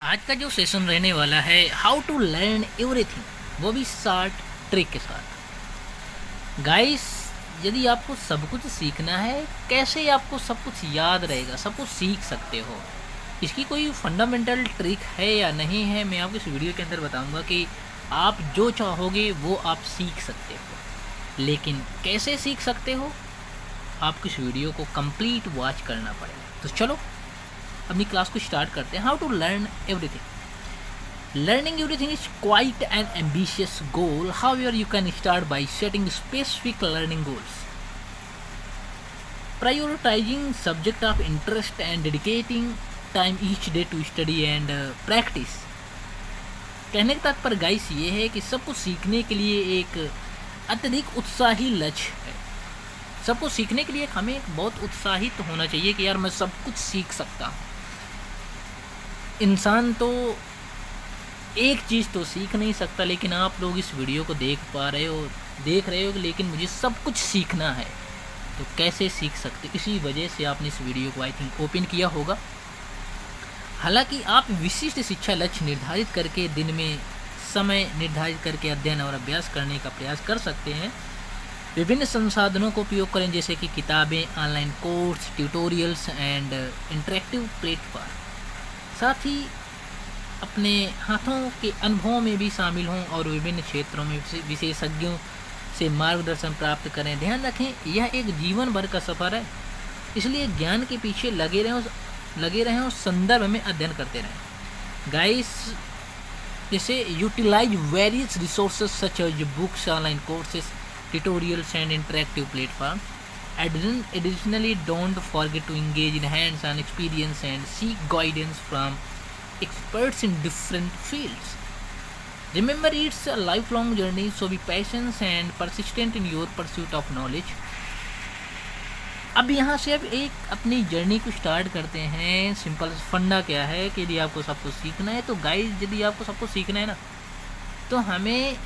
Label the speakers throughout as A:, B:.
A: आज का जो सेशन रहने वाला है हाउ टू लर्न एवरीथिंग, वो भी शॉर्ट ट्रिक के साथ। गाइस, यदि आपको सब कुछ सीखना है, कैसे आपको सब कुछ याद रहेगा, सब कुछ सीख सकते हो, इसकी कोई फंडामेंटल ट्रिक है या नहीं है, मैं आपको इस वीडियो के अंदर बताऊंगा कि आप जो चाहोगे वो आप सीख सकते हो। लेकिन कैसे सीख सकते हो, आपको इस वीडियो को कंप्लीट वॉच करना पड़ेगा। तो चलो अपनी क्लास को स्टार्ट करते हैं। How to learn everything. Learning everything is quite an ambitious goal, however you can start by setting specific learning goals, prioritizing subject of interest and dedicating time each day to study and practice। कहने का तात्पर्य guys ये है कि सब कुछ सीखने के लिए एक अत्यधिक उत्साही लक्ष्य है। सब कुछ सीखने के लिए हमें एक बहुत उत्साहित होना चाहिए कि यार मैं सब कुछ सीख सकता हूँ। इंसान तो एक चीज़ तो सीख नहीं सकता, लेकिन आप लोग इस वीडियो को देख रहे हो, लेकिन मुझे सब कुछ सीखना है, तो कैसे सीख सकते, इसी वजह से आपने इस वीडियो को आई थिंक ओपन किया होगा। हालांकि आप विशिष्ट शिक्षा लक्ष्य निर्धारित करके दिन में समय निर्धारित करके अध्ययन और अभ्यास करने का प्रयास कर सकते हैं। विभिन्न संसाधनों को उपयोग करें, जैसे कि किताबें, online course, tutorials and interactive platform. साथ ही अपने हाथों के अनुभवों में भी शामिल हों और विभिन्न क्षेत्रों में विशेषज्ञों से मार्गदर्शन प्राप्त करें। ध्यान रखें, यह एक जीवन भर का सफ़र है, इसलिए ज्ञान के पीछे लगे रहें और संदर्भ में अध्ययन करते रहें। गाइस, जैसे utilise various resources such as books, online courses, tutorials and interactive platform. Additionally, don't forget to engage in hands-on experience and seek guidance from experts in different fields. Remember, it's a lifelong journey, so be patient and persistent in your pursuit of knowledge. अब यहाँ से अब एक अपनी journey को start करते हैं। Simple फंडा क्या है कि यदि आपको सब कुछ सीखना है, तो गाइस यदि आपको सब कुछ सीखना है ना, तो हमें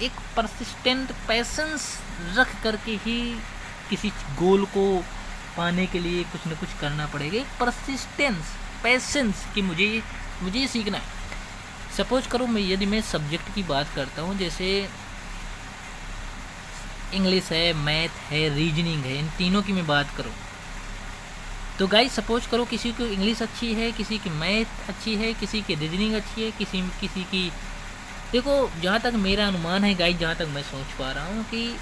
A: एक परसिस्टेंट पैसेंस रख करके ही किसी गोल को पाने के लिए कुछ न कुछ करना पड़ेगा। एक परसिस्टेंस, पैसेंस कि मुझे सीखना है। सपोज करो यदि मैं सब्जेक्ट की बात करता हूँ, जैसे इंग्लिश है, मैथ है, रीजनिंग है, इन तीनों की मैं बात करूँ, तो गाइस सपोज करो किसी को इंग्लिश अच्छी है, किसी की मैथ अच्छी है, किसी की रीजनिंग अच्छी है, किसी की, देखो जहाँ तक मेरा अनुमान है गाइस, जहाँ तक मैं सोच पा रहा हूँ कि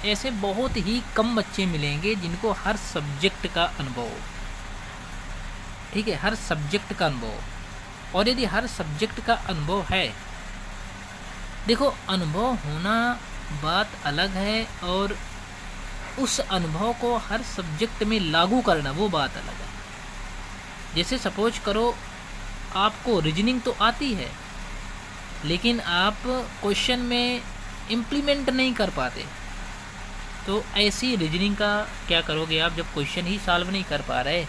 A: ऐसे बहुत ही कम बच्चे मिलेंगे जिनको हर सब्जेक्ट का अनुभव, ठीक है, हर सब्जेक्ट का अनुभव। और यदि हर सब्जेक्ट का अनुभव है, देखो अनुभव होना बात अलग है और उस अनुभव को हर सब्जेक्ट में लागू करना वो बात अलग है। जैसे सपोज करो आपको रीजनिंग तो आती है, लेकिन आप क्वेश्चन में इम्प्लीमेंट नहीं कर पाते, तो ऐसी रीजनिंग का क्या करोगे आप, जब क्वेश्चन ही सॉल्व नहीं कर पा रहे।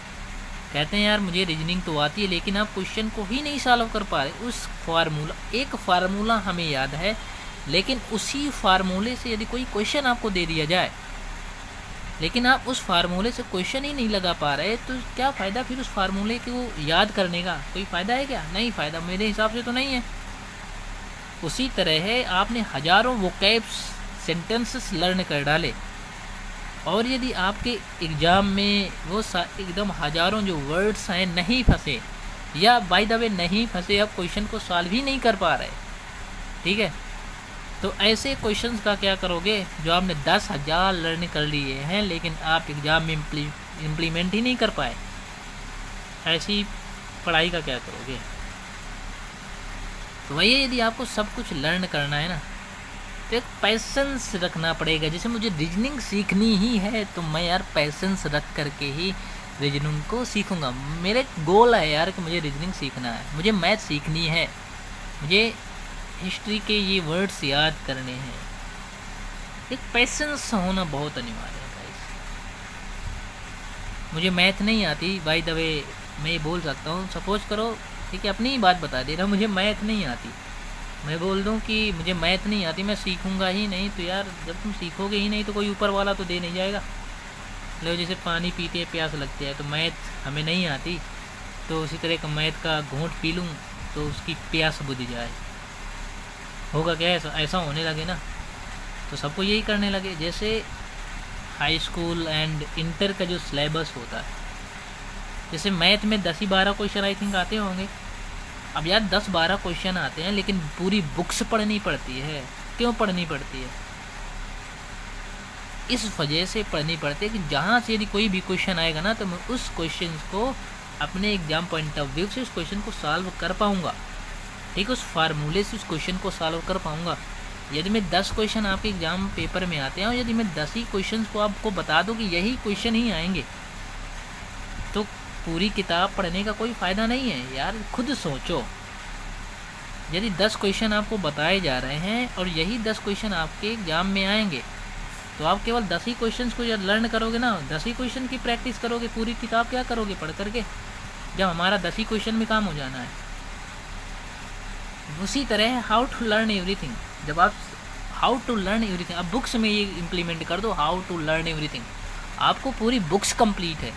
A: कहते हैं यार मुझे रीजनिंग तो आती है, लेकिन आप क्वेश्चन को ही नहीं सॉल्व कर पा रहे। उस एक फार्मूला हमें याद है, लेकिन उसी फार्मूले से यदि कोई क्वेश्चन आपको दे दिया जाए, लेकिन आप उस फार्मूले से क्वेश्चन ही नहीं लगा पा रहे, तो क्या फ़ायदा फिर उस फार्मूले को याद करने का? कोई फ़ायदा है क्या? नहीं फ़ायदा, मेरे हिसाब से तो नहीं है। उसी तरह है, आपने हज़ारों वोकैब्स, सेंटेंसेस लर्न कर डाले, और यदि आपके एग्ज़ाम में वो एकदम हज़ारों जो वर्ड्स हैं नहीं फंसे, या बाय द वे नहीं फंसे, आप क्वेश्चन को सॉल्व ही नहीं कर पा रहे, ठीक है, तो ऐसे क्वेश्चंस का क्या करोगे जो आपने 10,000 लर्न कर लिए हैं, लेकिन आप एग्ज़ाम में इम्प्लीमेंट ही नहीं कर पाए। ऐसी पढ़ाई का क्या करोगे? तो वही, यदि आपको सब कुछ लर्न करना है ना, तो एक पैसेंस रखना पड़ेगा। जैसे मुझे रीजनिंग सीखनी ही है, तो मैं यार पैसेंस रख करके ही रीजनिंग को सीखूंगा। मेरे गोल है यार कि मुझे रीजनिंग सीखना है, मुझे मैथ सीखनी है, मुझे हिस्ट्री के ये वर्ड्स याद करने हैं। एक पैसेंस होना बहुत अनिवार्य है गाइस। मुझे मैथ नहीं आती, बाय द वे मैं ये बोल सकता हूँ, सपोज करो, ठीक है, अपनी ही बात बता दे रहा हूँ, मुझे मैथ नहीं आती, मैं बोल दूँ कि मुझे मैथ नहीं आती, मैं सीखूंगा ही नहीं, तो यार जब तुम सीखोगे ही नहीं तो कोई ऊपर वाला तो दे नहीं जाएगा। लो जैसे पानी पीते हैं प्यास लगती है, तो मैथ हमें नहीं आती, तो उसी तरह का मैथ का घूंट पी लूँ तो उसकी प्यास बुझ जाए। होगा क्या, ऐसा होने लगे ना तो सबको यही करने लगे। जैसे हाई स्कूल एंड इंटर का जो सिलेबस होता है, जैसे मैथ में 10 ही 12 क्वेश्चन आई थिंक आते होंगे। अब यार 10-12 क्वेश्चन आते हैं लेकिन पूरी बुक्स पढ़नी पड़ती है। क्यों पढ़नी पड़ती है? इस वजह से पढ़नी पड़ती है कि जहाँ से यदि कोई भी क्वेश्चन आएगा ना तो मैं उस क्वेश्चन को अपने एग्जाम पॉइंट ऑफ व्यू से उस क्वेश्चन को सॉल्व कर पाऊँगा। ठीक, उस फार्मूले से उस क्वेश्चन को सॉल्व कर पाऊँगा। यदि मैं 10 क्वेश्चन आपके एग्जाम पेपर में आते हैं और यदि मैं 10 ही क्वेश्चन को आपको बता दूँ कि यही क्वेश्चन ही आएंगे, तो पूरी किताब पढ़ने का कोई फ़ायदा नहीं है यार। खुद सोचो, यदि 10 क्वेश्चन आपको बताए जा रहे हैं और यही 10 क्वेश्चन आपके एग्जाम में आएंगे, तो आप केवल 10 ही क्वेश्चन को जब लर्न करोगे ना, 10 ही क्वेश्चन की प्रैक्टिस करोगे, पूरी किताब क्या करोगे पढ़ करके, जब हमारा 10 ही क्वेश्चन में काम हो जाना है। उसी तरह हाउ टू लर्न एवरीथिंग, जब आप हाउ टू लर्न एवरीथिंग अब बुक्स में ये इम्प्लीमेंट कर दो, हाउ टू लर्न एवरीथिंग, आपको पूरी बुक्स कंप्लीट है।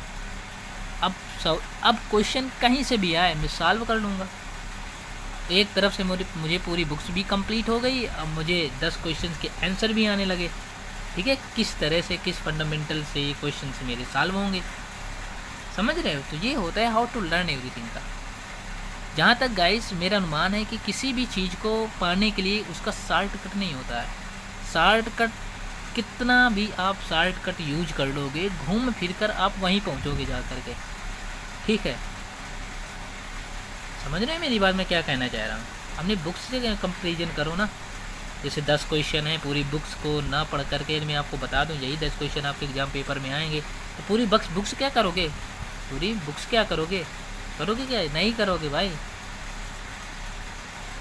A: अब क्वेश्चन कहीं से भी आए मैं सॉल्व कर लूँगा। एक तरफ से मुझे पूरी बुक्स भी कंप्लीट हो गई, अब मुझे 10 क्वेश्चन के आंसर भी आने लगे। ठीक है, किस तरह से, किस फंडामेंटल से ये क्वेश्चन मेरे सॉल्व होंगे, समझ रहे हो? तो ये होता है हाउ टू लर्न एवरीथिंग का। जहाँ तक गाइस मेरा अनुमान है कि किसी भी चीज़ को पाने के लिए उसका शॉर्टकट नहीं होता है। शॉर्टकट कितना भी आप शॉर्टकट यूज कर लोगे, घूम फिर कर आप वहीं पहुँचोगे जा कर के। ठीक है, समझ रहे हैं मेरी बात, मैं क्या कहना चाह रहा हूँ? अपनी बुक्स से कंपेरिजन करो ना। जैसे 10 क्वेश्चन है, पूरी बुक्स को ना पढ़ करके मैं आपको बता दूं यही 10 क्वेश्चन आपके एग्जाम पेपर में आएंगे, तो पूरी बुक्स क्या करोगे? पूरी बुक्स क्या करोगे? करोगे क्या? नहीं करोगे भाई।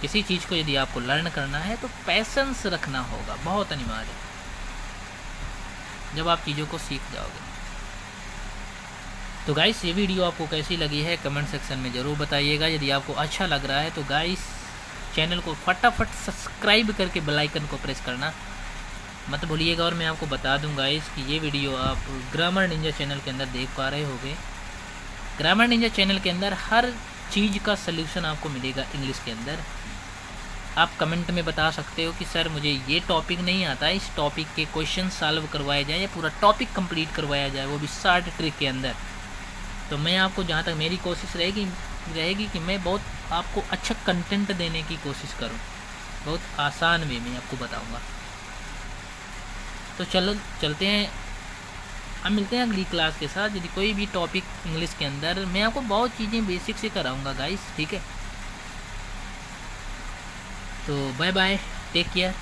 A: किसी चीज़ को यदि आपको लर्न करना है तो पैसेंस रखना होगा, बहुत अनिवार्य, जब आप चीज़ों को सीख जाओगे। तो गाइस ये वीडियो आपको कैसी लगी है कमेंट सेक्शन में ज़रूर बताइएगा। यदि आपको अच्छा लग रहा है तो गाइस चैनल को फटाफट सब्सक्राइब करके बेल आइकन को प्रेस करना मत भूलिएगा। और मैं आपको बता दूं गाइस कि ये वीडियो आप ग्रामर निंजा चैनल के अंदर देख पा रहे होंगे। ग्रामर निंजा चैनल के अंदर हर चीज़ का सल्यूशन आपको मिलेगा इंग्लिश के अंदर। आप कमेंट में बता सकते हो कि सर मुझे ये टॉपिक नहीं आता है, इस टॉपिक के क्वेश्चन सॉल्व करवाए जाए या पूरा टॉपिक कंप्लीट करवाया जाए, वो भी शॉर्ट ट्रिक के अंदर। तो मैं आपको, जहाँ तक मेरी कोशिश रहेगी कि मैं बहुत आपको अच्छा कंटेंट देने की कोशिश करूं, बहुत आसान वे में आपको बताऊंगा। तो चलो चलते हैं, अब मिलते हैं अगली क्लास के साथ। यदि कोई भी टॉपिक इंग्लिश के अंदर, मैं आपको बहुत चीज़ें बेसिक से कराऊंगा गाइस। ठीक है, तो बाय बाय, टेक केयर।